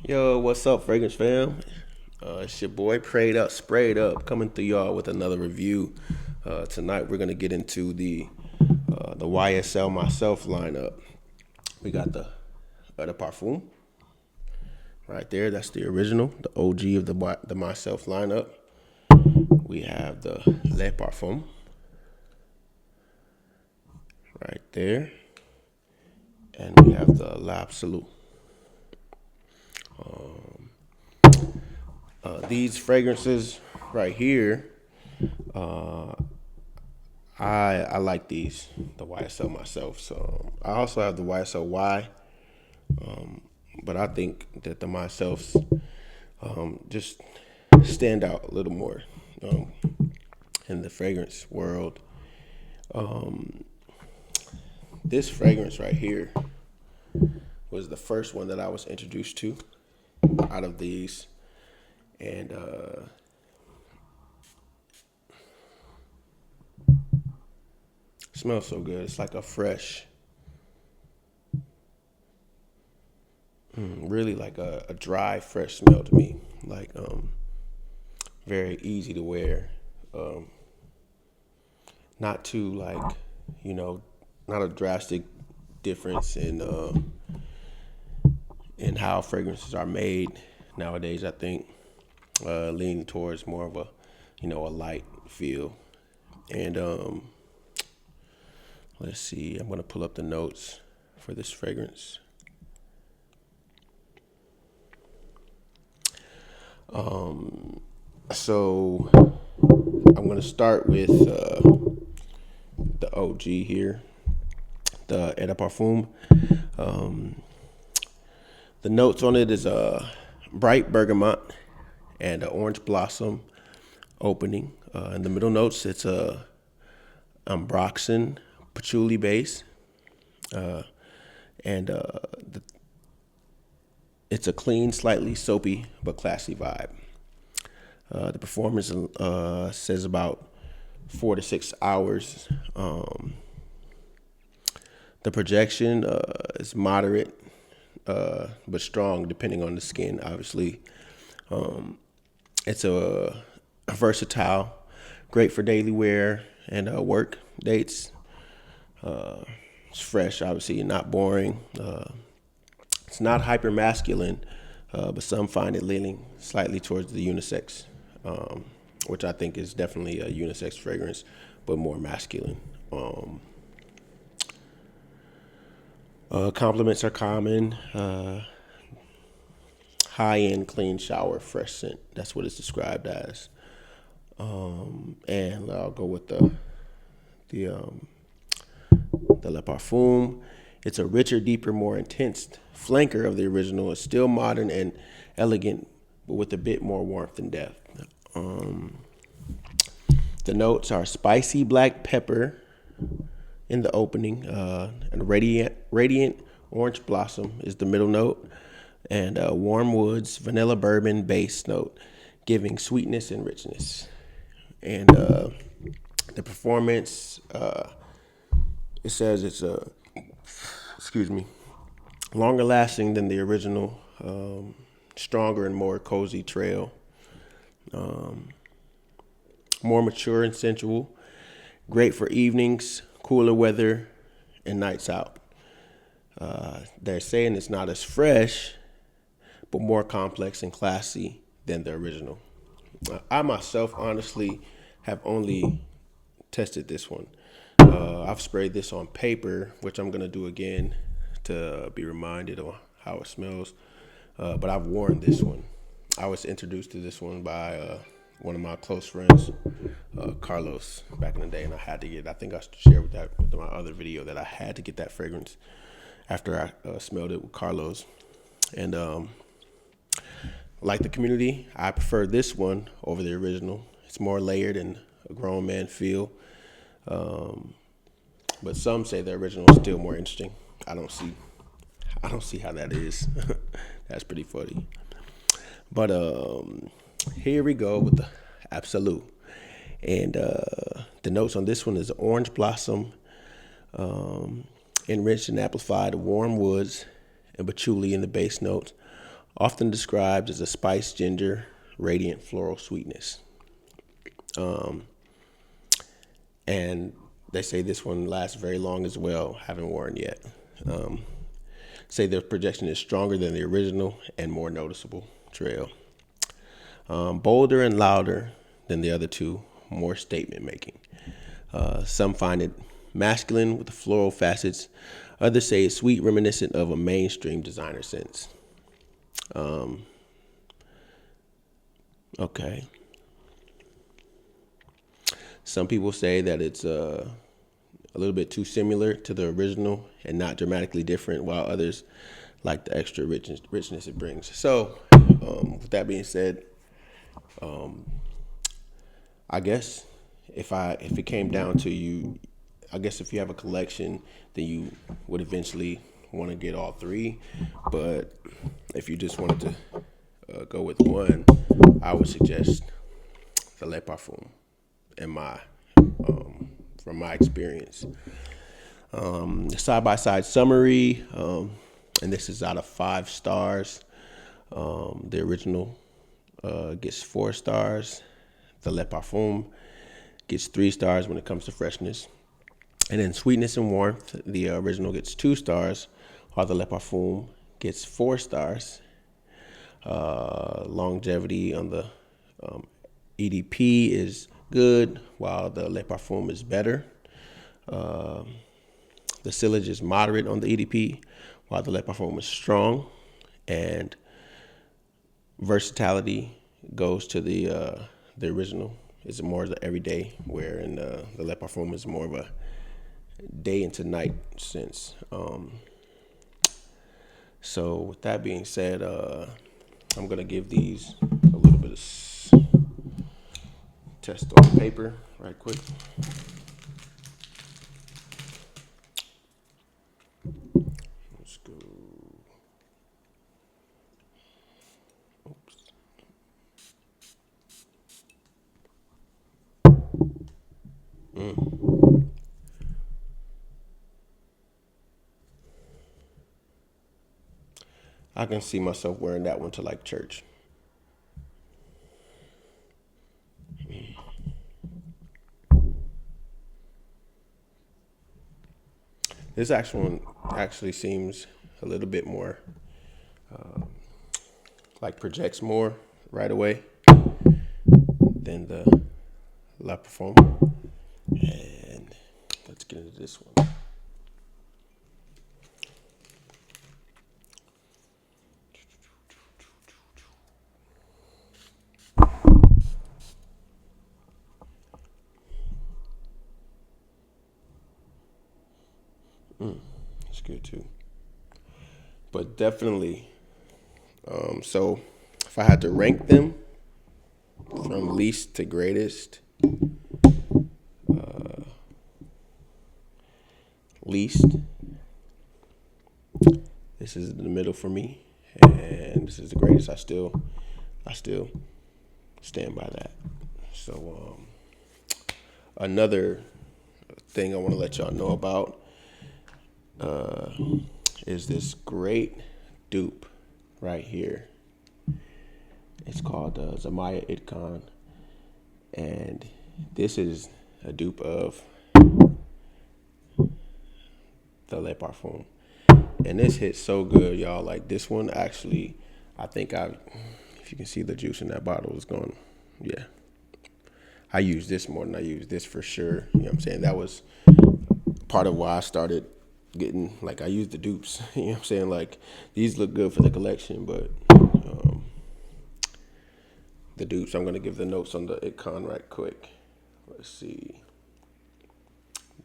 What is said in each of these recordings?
Yo, what's up, Fragrance fam? It's your boy Prayed Up, Sprayed Up, coming through y'all with another review. Tonight we're gonna get into the YSL Myself lineup. We got the Parfum right there. That's the original, the OG of the Myself lineup. We have the Le Parfum right there, and we have the L'Absolu. These fragrances right here, I like these, the YSL Myself. So I also have the YSL Y, but I think that the Myselfs just stand out a little more in the fragrance world. This fragrance right here was the first one that I was introduced to out of these, and smells so good. It's like a fresh, really like a dry, fresh smell to me. Like very easy to wear. Not too like, not a drastic difference in how fragrances are made nowadays. I think leaning towards more of a light feel. And let's see, I'm gonna pull up the notes for this fragrance. So I'm gonna start with the OG here, the Eau de Parfum. The notes on it is a bright bergamot and an orange blossom opening. In the middle notes, it's a ambroxan patchouli base, and it's a clean, slightly soapy but classy vibe. The performance says about 4 to 6 hours. The projection is moderate but strong, depending on the skin. Obviously, it's a versatile, great for daily wear and work dates. It's fresh, obviously, not boring. It's not hyper masculine, but some find it leaning slightly towards the unisex, which I think is definitely a unisex fragrance, but more masculine. Compliments are common. High-end, clean shower, fresh scent. That's what it's described as. And I'll go with the Le Parfum. It's a richer, deeper, more intense flanker of the original. It's still modern and elegant, but with a bit more warmth and depth. The notes are spicy black pepper in the opening, and radiant orange blossom is the middle note, and warm woods, vanilla bourbon base note, giving sweetness and richness. And the performance, it says it's longer lasting than the original, stronger and more cozy trail, more mature and sensual, great for evenings, cooler weather, and nights out. They're saying it's not as fresh, but more complex and classy than the original. I myself, honestly, have only tested this one. I've sprayed this on paper, which I'm gonna do again to be reminded of how it smells. But I've worn this one. I was introduced to this one by one of my close friends, Carlos, back in the day, and I had to get. I think I shared with my other video that I had to get that fragrance after I smelled it with Carlos. And like the community, I prefer this one over the original. It's more layered and a grown man feel. But some say the original is still more interesting. I don't see how that is. That's pretty funny. But here we go with the Absolute. And the notes on this one is orange blossom, Um, Enriched and amplified warm woods and patchouli in the base notes, often described as a spiced ginger, radiant floral sweetness. And they say this one lasts very long as well. Haven't worn yet. Um, Say the projection is stronger than the original and more noticeable trail. Bolder and louder than the other two, more statement making. Some find it masculine with the floral facets. Others say it's sweet, reminiscent of a mainstream designer sense. Okay. Some people say that it's a little bit too similar to the original and not dramatically different, while others like the extra richness it brings. So, with that being said, I guess if it came down to you, I guess if you have a collection, then you would eventually want to get all three. But if you just wanted to go with one, I would suggest the Le Parfum, in my from my experience. The side by side summary, and this is out of 5 stars. The original gets 4 stars. The Le Parfum gets 3 stars when it comes to freshness. And then sweetness and warmth, the original gets 2 stars, while the Le Parfum gets 4 stars. Longevity on the EDP is good, while the Le Parfum is better. The sillage is moderate on the EDP, while the Le Parfum is strong. And versatility goes to the original. It's more of the everyday, wherein the Le Parfum is more of a day into night sense. So with that being said, I'm gonna give these a little bit of test on paper right quick. Let's go. Oops. I can see myself wearing that one to like church. This actual one actually seems a little bit more like projects more right away than the La Parfum. And let's get into this one. It's good too. But definitely, so if I had to rank them from least to greatest, least, this is in the middle for me, and this is the greatest. I still stand by that. So another thing I want to let y'all know about is this great dupe right here. It's called Zamaya Itcon, and this is a dupe of the Le Parfum. And this hits so good, y'all. Like this one actually, I think if you can see the juice in that bottle is going, yeah. I use this more than I use this for sure. You know what I'm saying? That was part of why I started getting, like, I use the dupes. You know what I'm saying? Like, these look good for the collection, but the dupes, I'm going to give the notes on the Itcon right quick. Let's see.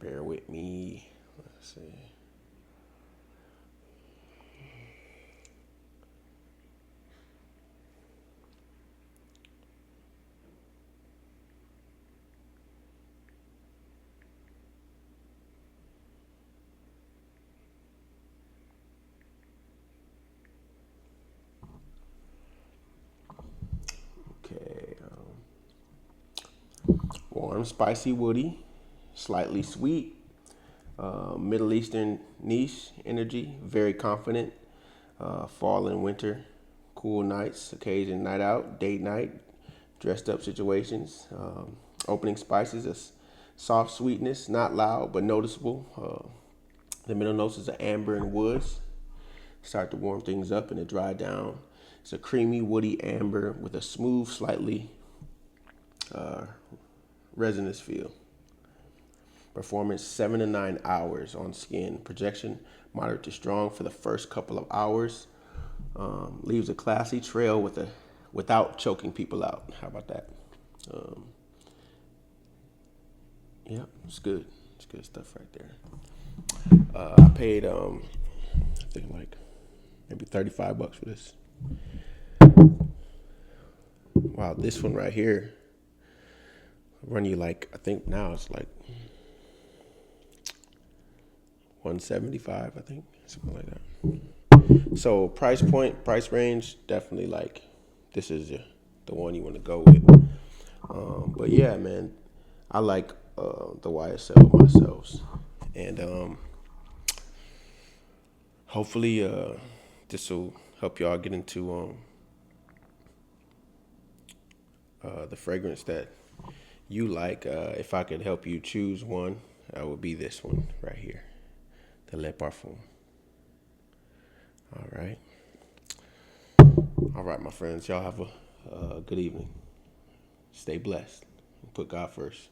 Bear with me. Let's see. Okay. Warm, spicy, woody, slightly sweet, Middle Eastern niche energy, very confident. Fall and winter, cool nights, occasion night out, date night, dressed up situations. Opening spices, a soft sweetness, not loud but noticeable. The middle notes is an amber and woods. Start to warm things up and it dry down. It's a creamy, woody amber with a smooth, slightly resinous feel. Performance 7 to 9 hours on skin. Projection moderate to strong for the first couple of hours. Leaves a classy trail without choking people out. How about that? Um, yeah, it's good. It's good stuff right there. I paid I think like maybe $35 for this. Wow, this one right here run you like, I think now it's like 175, I think, something like that. So price range, definitely like this is the one you want to go with. But yeah, man, I like the YSL myself, and hopefully this will help y'all get into the fragrance that you like. If I could help you choose one, that would be this one right here, the Le Parfum. All right. All right, my friends. Y'all have a good evening. Stay blessed. Put God first.